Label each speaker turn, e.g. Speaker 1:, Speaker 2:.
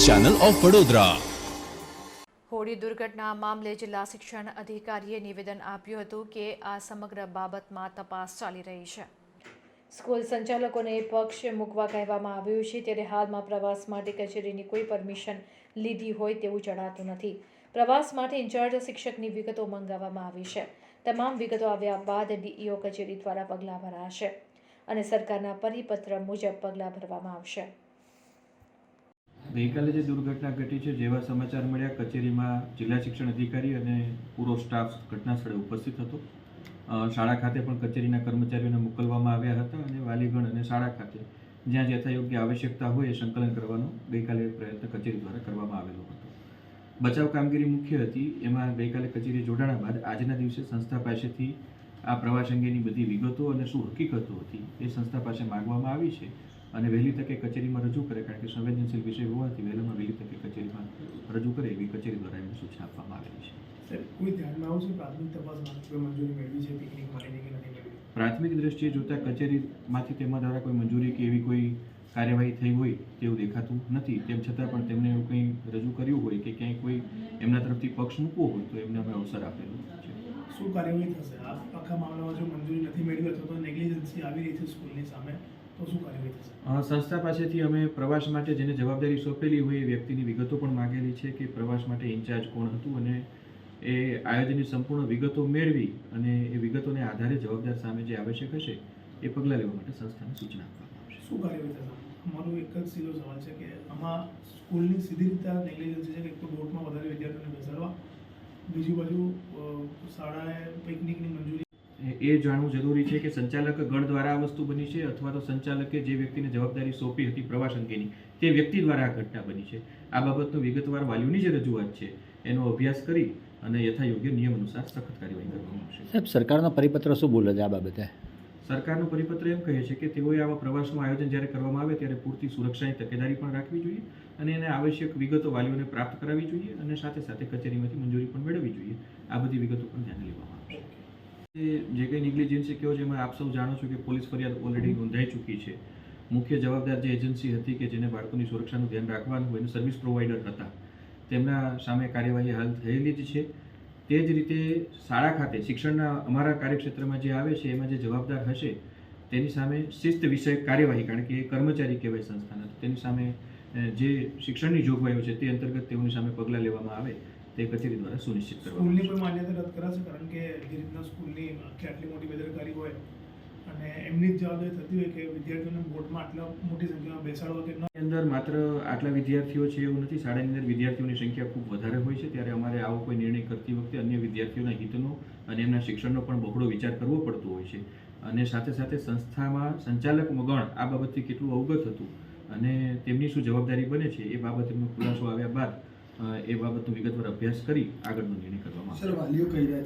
Speaker 1: Channel of Vadodara.
Speaker 2: Holi દુર્ઘટના મામલે જિલ્લા શિક્ષણ અધિકારીએ નિવેદન આપ્યું હતું કે આ સમગ્ર બાબતમાં તપાસ ચાલી રહી છે। સ્કૂલ સંચાલકોને પક્ષ મૂકવા કહેવામાં આવ્યું છે, ત્યારે હાલમાં પ્રવાસ માટે કચેરીની કોઈ પરમિશન લીધી હોય તેવું જણાતું નથી। પ્રવાસ માટે ઇન્ચાર્જ શિક્ષકની વિગતો મંગાવવામાં આવી છે। તમામ વિગતો આવ્યા બાદ ડીઈઓ કચેરી દ્વારા પગલાં ભરાશે અને સરકારના પરિપત્ર મુજબ પગલાં ભરવામાં આવશે।
Speaker 3: ગઈકાલે જે દુર્ઘટના ઘટી છે, જેવા સમાચાર મળ્યા, કચેરીમાં જિલ્લા શિક્ષણ અધિકારી અને પૂરો સ્ટાફ ઘટના સ્થળે ઉપસ્થિત હતો। શાળા ખાતે પણ કચેરીના કર્મચારીઓને મોકલવામાં આવ્યા હતા અને વાલીગણ અને શાળા ખાતે જ્યાં યથાયોગ્ય આવશ્યકતા હોય એ સંકલન કરવાનો ગઈકાલે પ્રયત્ન કચેરી દ્વારા કરવામાં આવેલો હતો। બચાવ કામગીરી મુખ્ય હતી। એમાં ગઈકાલે કચેરી જોડાણા બાદ આજના દિવસે સંસ્થા પાસેથી આ પ્રવાસ અંગેની બધી વિગતો અને શું હકીકતો હતી એ સંસ્થા પાસે માંગવામાં આવી છે અને વહેલી તકે કચેરીમાં રજૂ કરે, કારણ કે સંવેદનશીલ વિષય હોવાથી વહેલામાં વહેલી તકે કચેરીમાં રજૂ કરે એવી કચેરી દ્વારા એમને સૂચના આપવામાં આવેલી છે।
Speaker 4: સર, કોઈ ધ્યાનમાં આવશે પ્રાથમિક તપાસમાં કોઈ મંજૂરી મેળવી છે પિકનિક માટેની કે નથી મેળવી?
Speaker 3: પ્રાથમિક દ્રષ્ટિએ જોતા કચેરીમાંથી તેમાં દ્વારા કોઈ મંજૂરી કે એવી કોઈ કાર્યવાહી થઈ હોય તેવું દેખાતું નથી। તેમ છતાં પણ તેમણે એવું કંઈ રજૂ કર્યું હોય કે ક્યાંય કોઈ એમના તરફથી પક્ષ મૂકવો હોય તો એમને અમે અવસર આપેલો છે।
Speaker 4: શું કાર્યવાહી થશે આ આખા મામલામાં? જો મંજૂરી નથી મેળવી અથવા તો નેગ્લિજન્સી આવી રહી છે સ્કૂલની સામે, તો શું કાર્યવાહી થશે?
Speaker 3: સંસ્થા પાસેથી અમે પ્રવાસ માટે જેને જવાબદારી સોંપેલી હોય એ વ્યક્તિની વિગતો પણ માગેલી છે કે પ્રવાસ માટે ઇન્ચાર્જ કોણ હતું અને એ આયોજનની સંપૂર્ણ વિગતો મેળવી અને એ વિગતોને આધારે જવાબદાર સામે જે આવશ્યક હશે એ પગલાં લેવા માટે સંસ્થાને સૂચના આપવામાં આવશે।
Speaker 4: શું કાર્યવાહી થશે? અમારો એક જ સીધો સવાલ છે કે આમાં સ્કૂલની સીધી રીતે નેગ્લિજન્સી છે કે એક તો બોટમાં વધારે વિદ્યાર્થીઓને બેસાડવા, બીજી બાજુ શાળાએ પિકનિકની મંજૂરી,
Speaker 3: એ જાણવું જરૂરી છે કે સંચાલક ગણ દ્વારા આ વસ્તુ બની છે અથવા તો સંચાલકે જે વ્યક્તિને જવાબદારી સોંપી હતી પ્રવાસ અંગેની તે વ્યક્તિ દ્વારા આ ઘટના બની છે। આ બાબતનો વિગતવાર વાલીઓની જે રજૂઆત છે એનો અભ્યાસ કરી અને યથાયોગ્ય નિયમ અનુસાર સખત કાર્યવાહી કરવામાં આવશે।
Speaker 5: સાહેબ, સરકારનો પરિપત્ર શું બોલે છે આ બાબતે?
Speaker 3: સરકારનો પરિપત્ર એમ કહે છે કે તેઓએ આવા પ્રવાસનું આયોજન જ્યારે કરવામાં આવે ત્યારે પૂરતી સુરક્ષાની તકેદારી પણ રાખવી જોઈએ અને એને આવશ્યક વિગતો વાલીઓને પ્રાપ્ત કરાવવી જોઈએ અને સાથે સાથે કચેરીમાંથી મંજૂરી પણ મેળવવી જોઈએ। આ બધી વિગતો પણ ધ્યાને લેવામાં આવશે। જે કંઈ નેગ્લિજન્સી કહો છો એમાં આપ સૌ જાણો છો કે પોલીસ ફરિયાદ ઓલરેડી નોંધાઈ ચૂકી છે। મુખ્ય જવાબદાર જે એજન્સી હતી કે જેને બાળકોની સુરક્ષાનું ધ્યાન રાખવાનું હોય, સર્વિસ પ્રોવાઈડર હતા, તેમના સામે કાર્યવાહી હાલ થયેલી જ છે। તે જ રીતે શાળા ખાતે શિક્ષણના અમારા કાર્યક્ષેત્રમાં જે આવે છે એમાં જે જવાબદાર હશે તેની સામે શિસ્ત વિષયક કાર્યવાહી, કારણ કે એ કર્મચારી કહેવાય સંસ્થાના, તેની સામે જે શિક્ષણની જોગવાઈઓ છે તે અંતર્ગત તેઓની સામે પગલાં લેવામાં આવે તે કચેરી દ્વારા સુનિશ્ચિત કરવામાં
Speaker 4: સ્કૂલની કોઈ માન્યતા રદ કરાશે? કારણ કે જે રીતના સ્કૂલની આટલી મોટી બેદરકારી હોય અને એમની જ જવાબદારી થતી હોય કે વિદ્યાર્થીઓને બોર્ડમાં આટલા મોટી સંખ્યામાં બેસાડવા કે ન,
Speaker 3: અંદર માત્ર આટલા વિદ્યાર્થીઓ છે એવું નથી। શાળાની અંદર વિદ્યાર્થીઓની સંખ્યા ખૂબ વધારે હોય છે, ત્યારે અમારે આવો કોઈ નિર્ણય કરતી વખતે અન્ય વિદ્યાર્થીઓના હિતનો અને એમના શિક્ષણનો પણ બહોળો વિચાર કરવો પડતો હોય છે અને સાથે સાથે સંસ્થામાં સંચાલક ગણ આ બાબતથી કેટલું અવગત હતું અને તેમની શું જવાબદારી બને છે એ બાબતનો ખુલાસો આવ્યા બાદ એ બાબતનો વિગતવાર અભ્યાસ કરી આગળનો નિર્ણય કરવામાં આવશે।
Speaker 4: સર, વાલીઓ કહી રહ્યા છે